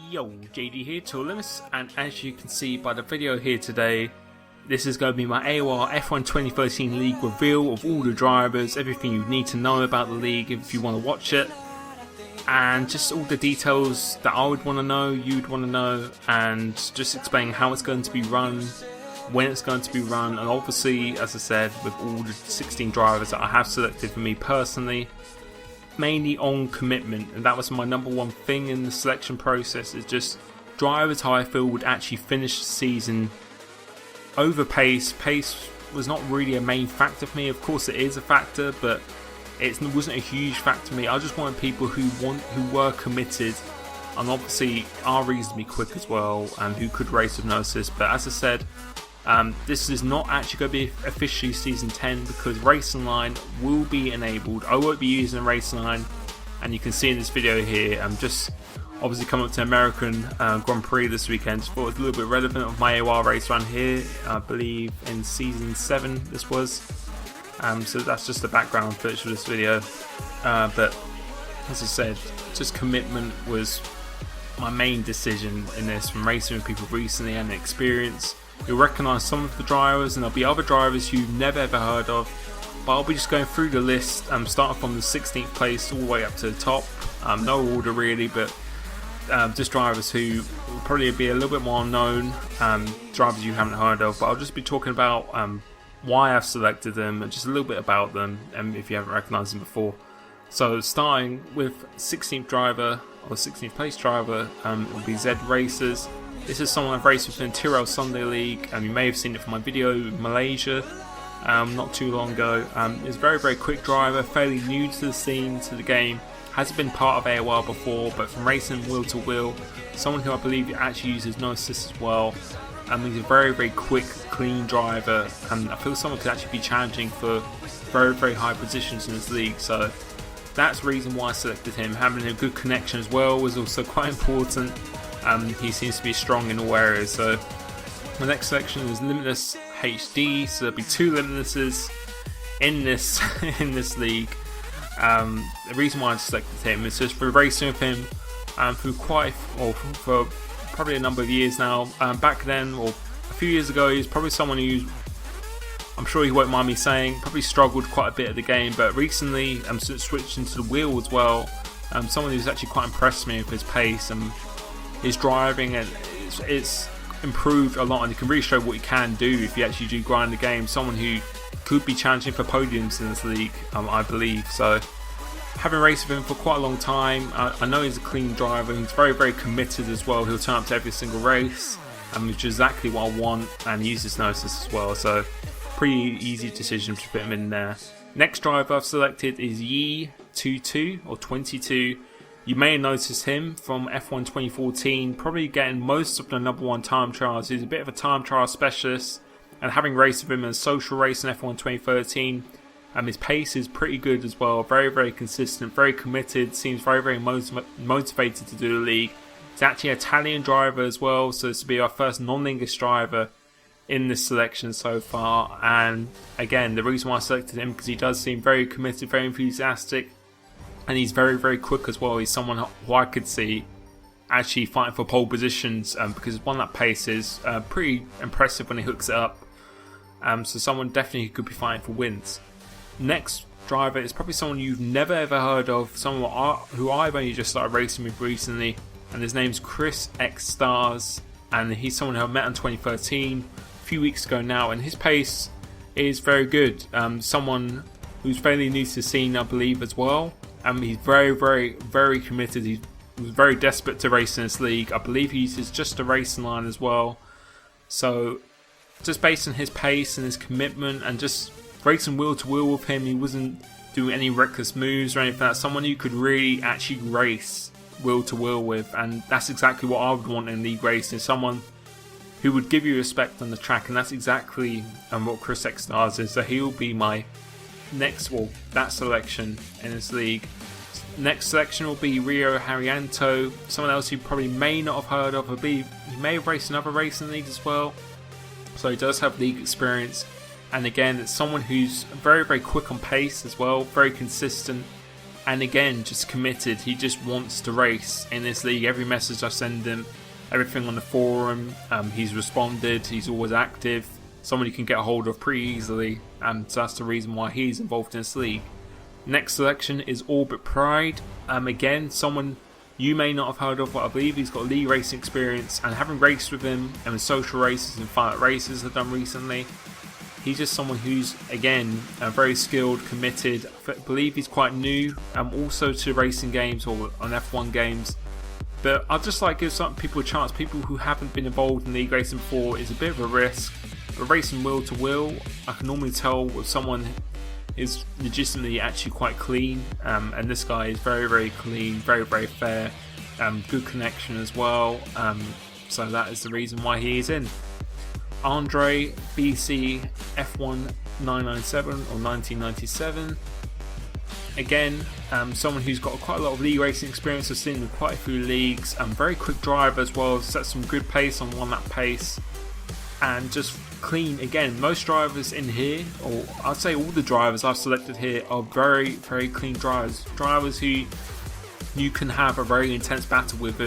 Yo, JD here, Toolimus, and as you can see by the video here today, this is going to be my Aor F1 2013 league reveal of all the drivers, everything you need to know about the league if you want to watch it, and just all the details that I would want to know, you'd want to know, and just explaining how it's going to be run, when it's going to be run, and obviously, as I said, with all the 16 drivers that I have selected for me personally, mainly on commitment, and that was my number one thing in the selection process, is just drivers how I feel would actually finish the season over pace. Pace was not really a main factor for me. Of course it is a factor, but it wasn't a huge factor for me. I just wanted people who were committed and obviously are reasonably quick as well, and who could race with no assist. But as I said, this is not actually going to be officially Season 10 because Racing Line will be enabled. I won't be using Racing Line, and you can see in this video here, I'm just obviously coming up to American Grand Prix this weekend. Just thought it was a little bit relevant of my AOR race run here, I believe in Season 7 this was. So that's just the background footage for this video. But as I said, just commitment was my main decision in this, from racing with people recently and experience. You'll recognise some of the drivers, and there'll be other drivers you've never ever heard of, but I'll be just going through the list, starting from the 16th place all the way up to the top. No order really, but just drivers who will probably be a little bit more unknown, drivers you haven't heard of, but I'll just be talking about why I've selected them and just a little bit about them, if you haven't recognised them before. So starting with 16th driver, or 16th place driver, it will be Z Racers. This is someone I've raced with in Tyrrell Sunday League, and you may have seen it from my video in Malaysia not too long ago. He's a very quick driver, fairly new to the scene, to the game. Hasn't been part of AOR before, but from racing wheel to wheel, someone who I believe actually uses no assist as well. He's a very quick, clean driver, and I feel someone could actually be challenging for very high positions in this league. So that's the reason why I selected him. Having a good connection as well was also quite important. He seems to be strong in all areas. So the next selection is Limitless HD. So there'll be two Limitlesses in this in this league. The reason why I selected him is just for racing with him for probably a number of years now. Back then, or a few years ago, he's probably someone who, I'm sure he won't mind me saying, probably struggled quite a bit at the game, but recently switched into the wheel as well. Someone who's actually quite impressed me with his pace and his driving, and it's improved a lot, and he can really show what he can do if you actually do grind the game. Someone who could be challenging for podiums in this league, I believe. So having raced with him for quite a long time, I know he's a clean driver. He's very committed as well. He'll turn up to every single race, which is exactly what I want, and he uses no assist as well. So pretty easy decision to put him in there. Next driver I've selected is Yi22 or 22. You may have noticed him from F1 2014, probably getting most of the number one time trials. He's a bit of a time trial specialist, and having raced with him in a social race in F1 2013, his pace is pretty good as well. Very consistent, very committed, seems very motivated to do the league. He's actually an Italian driver as well, so this will be our first non-English driver in this selection so far. And again, the reason why I selected him, because he does seem very committed, very enthusiastic, and he's very quick as well. He's someone who I could see actually fighting for pole positions, because one, that pace is pretty impressive when he hooks it up. So someone definitely who could be fighting for wins. Next driver is probably someone you've never ever heard of, someone who I've only just started racing with recently, and his name's Chris X Stars, and he's someone who I met in 2013, a few weeks ago now, and his pace is very good. Someone who's fairly new to the scene, I believe, as well. He's very committed. He was very desperate to race in this league. I believe he uses just a Racing Line as well. So just based on his pace and his commitment and just racing wheel to wheel with him, he wasn't doing any reckless moves or anything. That's someone you could really actually race wheel to wheel with, and that's exactly what I would want in league racing. Someone who would give you respect on the track, and that's exactly what Chris X Stars is. So he'll be my that selection in this league. Next selection will be Rio Haryanto, someone else you probably may not have heard of. He may have raced another racing league as well, so he does have league experience. And again, it's someone who's very quick on pace as well, very consistent, and again, just committed. He just wants to race in this league. Every message I send him, everything on the forum, he's responded. He's always active. Someone you can get a hold of pretty easily, so that's the reason why he's involved in this league. Next selection is Orbit Pride. Again, someone you may not have heard of, but I believe he's got league racing experience, and having raced with him and social races and fight races I've done recently, he's just someone who's, again, very skilled, committed. I believe he's quite new, also to racing games or on F1 games. But I'd just like to give some people a chance. People who haven't been involved in league racing before, is a bit of a risk. But racing wheel to wheel, I can normally tell if someone is legitimately actually quite clean. And this guy is very, very clean, very, very fair. Good connection as well. So that is the reason why he is in. Andre BC F1 997 or 1997. Again, someone who's got quite a lot of league racing experience. I've seen him in quite a few leagues. Very quick driver as well. Set some good pace on 1 lap pace. And just clean. Again, most drivers in here, or I'd say all the drivers I've selected here, are very, very clean drivers. Drivers who you can have a very intense battle with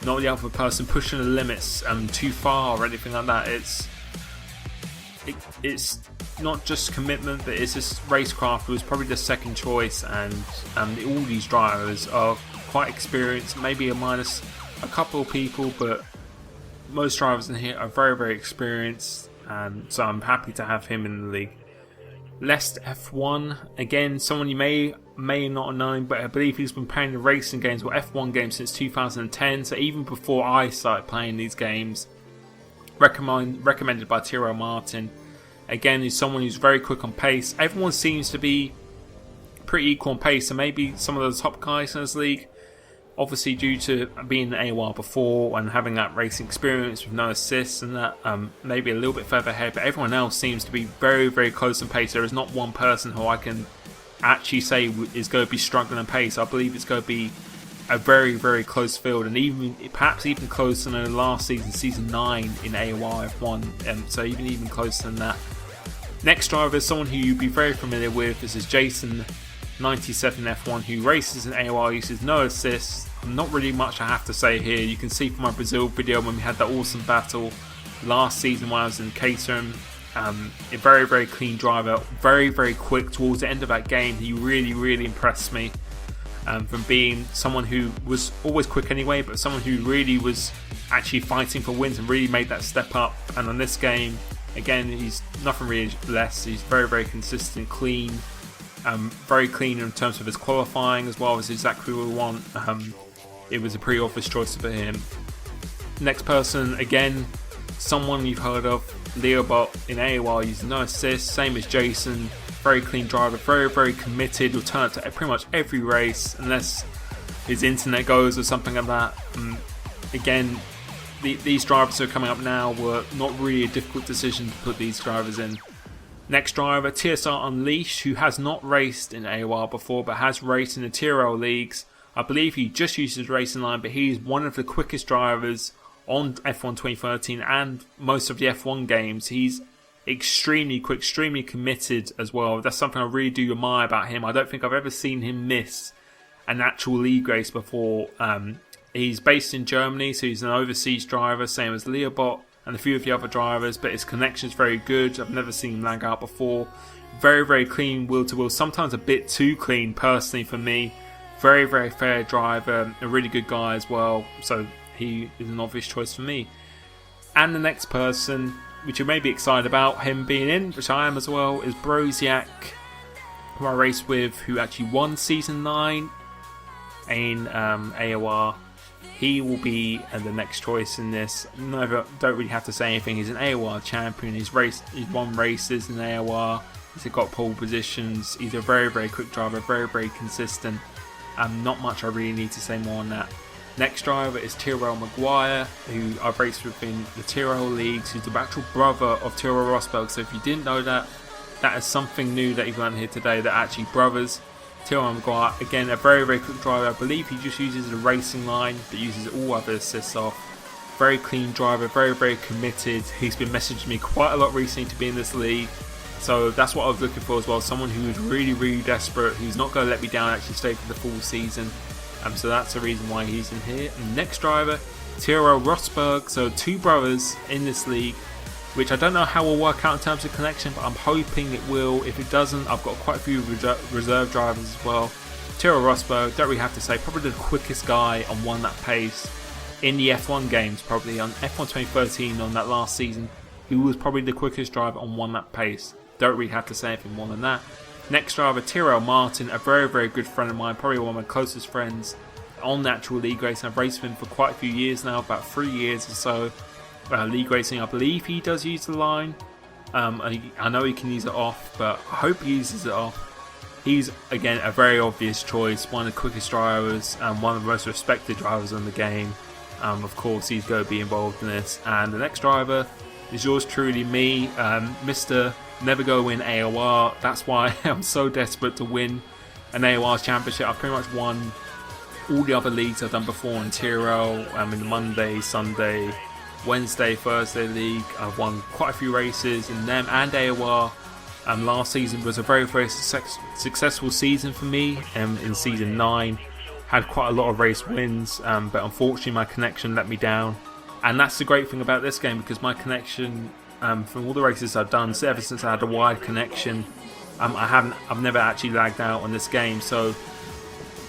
not the other person pushing the limits too far or anything like that. It's not just commitment, but it's just racecraft was probably the second choice, and all these drivers are quite experienced, maybe minus a couple of people, but most drivers in here are very, very experienced, so I'm happy to have him in the league. Lest F1, again, someone you may not have known, but I believe he's been playing the racing games or F1 games since 2010, so even before I started playing these games. Recommended by Tyrrell Martin. Again, he's someone who's very quick on pace. Everyone seems to be pretty equal on pace, so maybe some of the top guys in this league, obviously due to being in AOR before and having that racing experience with no assists and that, maybe a little bit further ahead, but everyone else seems to be very, very close in pace. There is not one person who I can actually say is going to be struggling in pace. I believe it's going to be a very, very close field, and perhaps even closer than last season, season 9 in AOR F1, so even closer than that. Next driver is someone who you'd be very familiar with. This is Jason 97 F1, who races in AOR, uses no assists. Not really much I have to say here. You can see from my Brazil video when we had that awesome battle last season when I was in Caterham. A very, very clean driver, very, very quick towards the end of that game. He really, really impressed me. From being someone who was always quick anyway, but someone who really was actually fighting for wins and really made that step up. And on this game, again, he's nothing really less. He's very, very consistent, clean, very clean in terms of his qualifying as well. Is exactly what we want. It was a pretty obvious choice for him. Next person, again, someone you've heard of, Leobot in AOR, using no assists, same as Jason. Very clean driver, very, very committed. Will turn up to pretty much every race unless his internet goes or something like that. Again, these drivers who are coming up now were not really a difficult decision to put these drivers in. Next driver, TSR Unleashed, who has not raced in AOR before but has raced in the Tyrrell leagues. I believe he just uses racing line, but he's one of the quickest drivers on F1 2013 and most of the F1 games. He's extremely quick, extremely committed as well. That's something I really do admire about him. I don't think I've ever seen him miss an actual league race before. He's based in Germany, so he's an overseas driver, same as Leobot and a few of the other drivers, but his connection is very good. I've never seen him lag out before. Very, very clean wheel to wheel, sometimes a bit too clean personally for me. Very, very fair driver, a really good guy as well, so he is an obvious choice for me. And the next person, which you may be excited about him being in, which I am as well, is Broziak, who I raced with, who actually won Season 9 in AOR. He will be the next choice in this. Don't really have to say anything. He's an AOR champion. He's won races in AOR. He's got pole positions. He's a very, very quick driver, very, very consistent. Not much I really need to say more on that. Next driver is Tyrrell Maguire, who I've raced with in the Tyrrell leagues. He's the actual brother of Tyrrell Rosberg. So if you didn't know that, that is something new that you've learned here today. They're actually brothers. Tyrrell Maguire, again, a very, very quick driver. I believe he just uses a racing line, but uses all other assists off. Very clean driver, very, very committed. He's been messaging me quite a lot recently to be in this league. So that's what I was looking for as well. Someone who is really desperate, who's not going to let me down, actually stay for the full season. So that's the reason why he's in here. And next driver, Tiro Rosberg. So 2 brothers in this league, which I don't know how will work out in terms of connection, but I'm hoping it will. If it doesn't, I've got quite a few reserve drivers as well. Tiro Rosberg, don't really have to say, probably the quickest guy on one lap pace in the F1 games, probably on F1 2013 on that last season. He was probably the quickest driver on one lap pace. Don't really have to say anything more than that. Next driver, Tyrrell Martin, a very good friend of mine, probably one of my closest friends on natural league racing. I've raced with him for quite a few years now, about 3 years or so. League racing, I believe he does use the line. I know he can use it off, but I hope he uses it off. He's, again, a very obvious choice, one of the quickest drivers and one of the most respected drivers in the game. Of course, he's going to be involved in this. And the next driver is yours truly, me, Mr. Never Go Win AOR. That's why I'm so desperate to win an AOR championship. I've pretty much won all the other leagues I've done before in Tyrrell, in the Monday, Sunday, Wednesday, Thursday league. I've won quite a few races in them and AOR. Last season was a very successful season for me. In season 9, had quite a lot of race wins, but unfortunately my connection let me down. And that's the great thing about this game, because my connection from all the races I've done, so ever since I had a wide connection, I've never actually lagged out on this game. So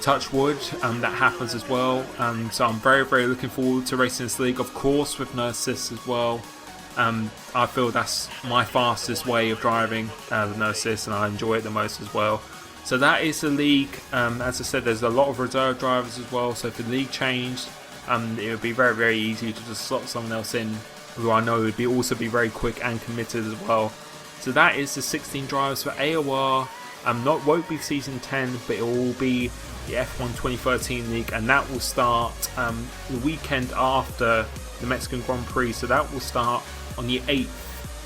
touch wood, that happens as well. So I'm very looking forward to racing this league, of course with no assists as well. I feel that's my fastest way of driving, with no assists, and I enjoy it the most as well. So that is the league. As I said, there's a lot of reserve drivers as well, so if the league changed, it would be very easy to just slot someone else in who I know would also be very quick and committed as well. So that is the 16 drivers for AOR. Won't be season 10, but it will be the F1 2013 league, and that will start the weekend after the Mexican Grand Prix. So that will start on the 8th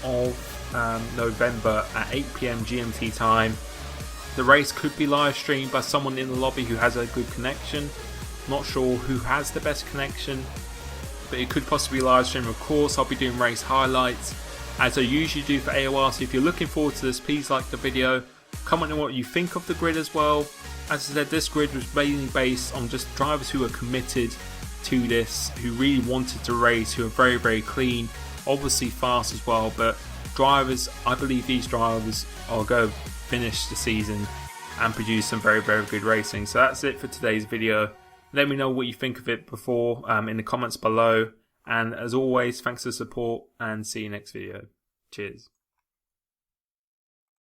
of November at 8 PM GMT time. The race could be live streamed by someone in the lobby who has a good connection. Not sure who has the best connection, but it could possibly be live streamed. Of course, I'll be doing race highlights as I usually do for AOR. So if you're looking forward to this, please like the video, comment on what you think of the grid as well. As I said, this grid was mainly based on just drivers who are committed to this, who really wanted to race, who are very clean, obviously fast as well, but drivers, I believe these drivers are going to finish the season and produce some very good racing. So that's it for today's video. Let me know what you think of it before in the comments below, and as always, thanks for the support, and see you next video. Cheers.